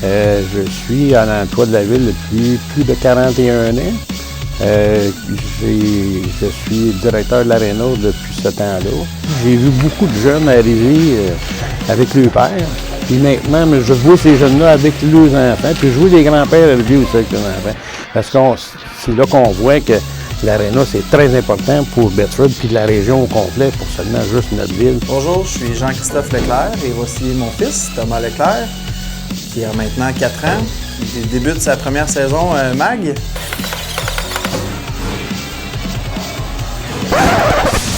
Je suis à l'emploi de la ville depuis plus de 41 ans. Je suis directeur de l'Aréna depuis ce temps-là. J'ai vu beaucoup de jeunes arriver avec leur père. Puis maintenant, je vois ces jeunes-là avec leurs enfants. Puis je vois les grands-pères arriver aussi avec leurs enfants. Parce que c'est là qu'on voit que l'Aréna, c'est très important pour Bedford puis la région au complet, pour seulement juste notre ville. Bonjour, je suis Jean-Christophe Leclerc et voici mon fils, Thomas Leclerc, qui a maintenant 4 ans. Il débute sa première saison MAG.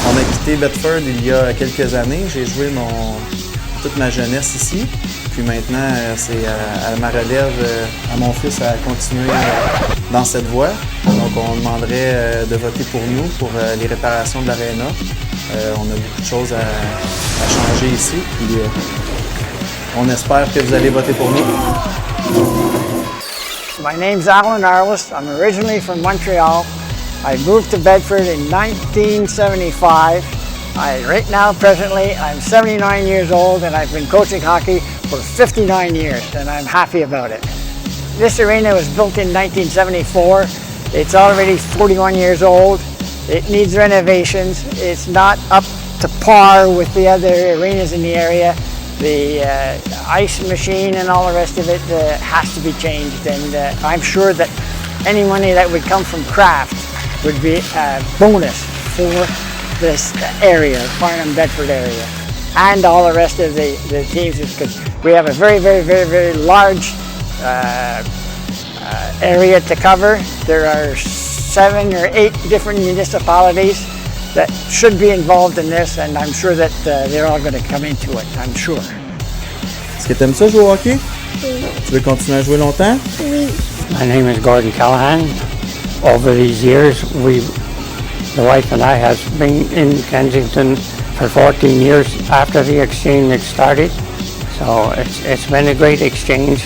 On a quitté Bedford il y a quelques années. J'ai joué toute ma jeunesse ici. Puis maintenant, c'est à ma relève, à mon fils, à continuer dans cette voie. Donc, on demanderait de voter pour nous, pour les réparations de l'Aréna. On a beaucoup de choses à changer ici. Puis, on espère que vous allez voter pour nous. My name's Alan Arliss. I'm originally from Montreal. I moved to Bedford in 1975. Right now, presently, I'm 79 years old and I've been coaching hockey for 59 years and I'm happy about it. This arena was built in 1974. It's already 41 years old. It needs renovations. It's not up to par with the other arenas in the area. The ice machine and all the rest of it has to be changed, and I'm sure that any money that would come from Kraft would be a bonus for this area, Farnham-Bedford area, and all the rest of the teams, because we have a very, very, very, very large area to cover. There are 7 or 8 different municipalities that should be involved in this, and I'm sure that they're all going to come into it, I'm sure. Est-ce que tu aimes ça jouer au hockey? Oui. Tu veux continuer à jouer longtemps? Oui. My name is Gordon Callahan. Over these years, the wife and I have been in Kensington for 14 years after the exchange started. So it's been a great exchange,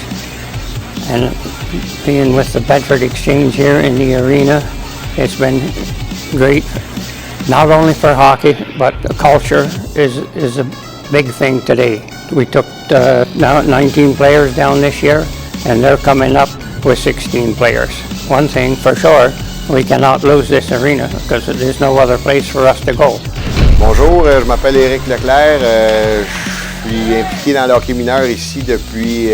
and being with the Bedford Exchange here in the arena, it's been great. Not only for hockey, but the culture is a big thing today. We took now 19 players down this year, and they're coming up with 16 players. One thing for sure, we cannot lose this arena because there's no other place for us to go. Bonjour, je m'appelle Éric Leclerc. Je suis impliqué dans le hockey mineur ici depuis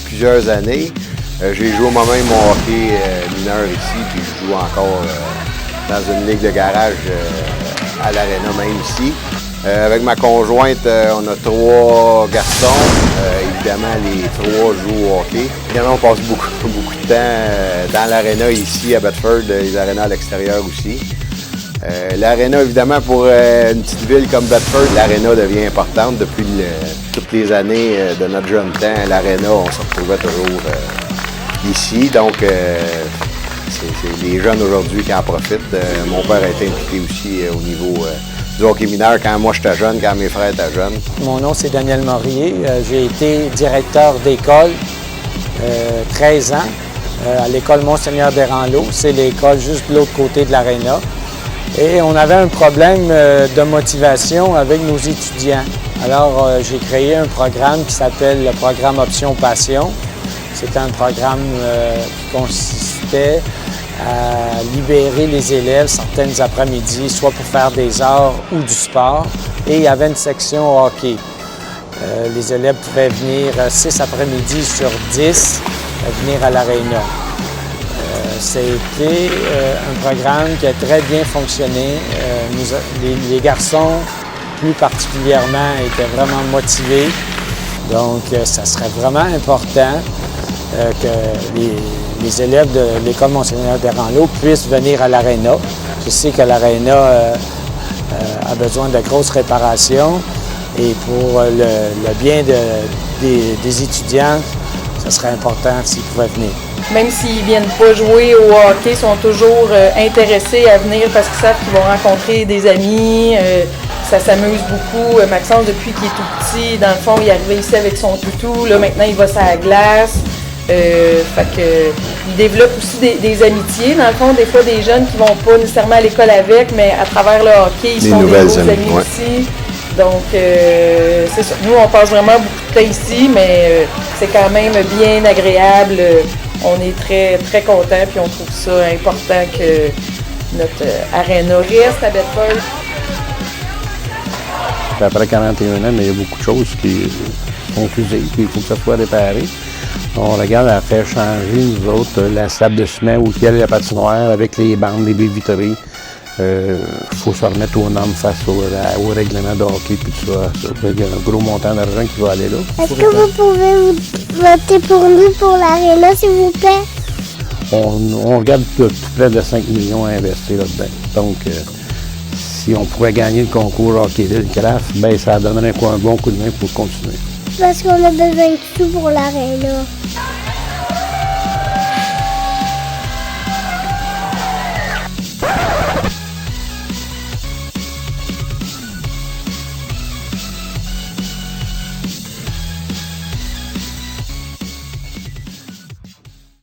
plusieurs années. J'ai joué moi-même mon hockey mineur ici, puis je joue encore dans une ligue de garage à l'Aréna même ici. Avec ma conjointe, on a 3 garçons. Évidemment, les 3 jouent au hockey. Évidemment, on passe beaucoup de temps dans l'Aréna ici à Bedford, les arénas à l'extérieur aussi. L'Aréna, évidemment, pour une petite ville comme Bedford, l'Aréna devient importante depuis toutes les années de notre jeune temps. L'Aréna, on se retrouvait toujours ici. Donc, c'est les jeunes aujourd'hui qui en profitent. Mon père a été impliqué aussi au niveau du hockey mineur quand moi j'étais jeune, quand mes frères étaient jeunes. Mon nom c'est Daniel Morier. J'ai été directeur d'école 13 ans à l'école Monseigneur Desranleau. C'est l'école juste de l'autre côté de l'aréna. Et on avait un problème de motivation avec nos étudiants. Alors j'ai créé un programme qui s'appelle le programme Option Passion. C'est un programme qui consistait à libérer les élèves certaines après-midi, soit pour faire des arts ou du sport. Et il y avait une section hockey. Les élèves pouvaient venir 6 après-midi sur 10 venir à l'aréna. Ça a été un programme qui a très bien fonctionné. Les garçons, plus particulièrement, étaient vraiment motivés. Donc, ça serait vraiment important que les élèves de l'école Monseigneur Desranleau puissent venir à l'aréna. Je sais que l'aréna a besoin de grosses réparations et pour le bien des étudiants, ce serait important s'ils pouvaient venir. Même s'ils ne viennent pas jouer au hockey, ils sont toujours intéressés à venir parce qu'ils savent qu'ils vont rencontrer des amis. Ça s'amuse beaucoup. Maxence, depuis qu'il est tout petit, dans le fond, il est arrivé ici avec son toutou. Là, maintenant, il va sur la glace. Il développe aussi des amitiés. Dans le fond, des fois, des jeunes qui ne vont pas nécessairement à l'école avec, mais à travers le hockey, ils sont des nouveaux amis aussi. Donc, c'est ça. Nous, on passe vraiment beaucoup de temps ici, mais c'est quand même bien agréable. On est très, très contents, puis on trouve ça important que notre aréna reste à Bedford. Après 41 ans, mais il y a beaucoup de choses qui sont usées, puis il faut que ça soit réparé. On regarde à faire changer, nous autres, la salle de ciment où il y a la patinoire avec les bandes, les baies vitrées. Il faut se remettre aux normes face au règlement de hockey puis tout ça. Il y a un gros montant d'argent qui va aller là. Est-ce que vous pouvez voter pour nous pour l'aréna, s'il vous plaît? On regarde tout près de 5 millions à investir là-dedans. Donc, si on pourrait gagner le concours Hockey Craft, ben ça donnerait un bon coup de main pour continuer. Parce qu'on a besoin de tout pour l'aréna.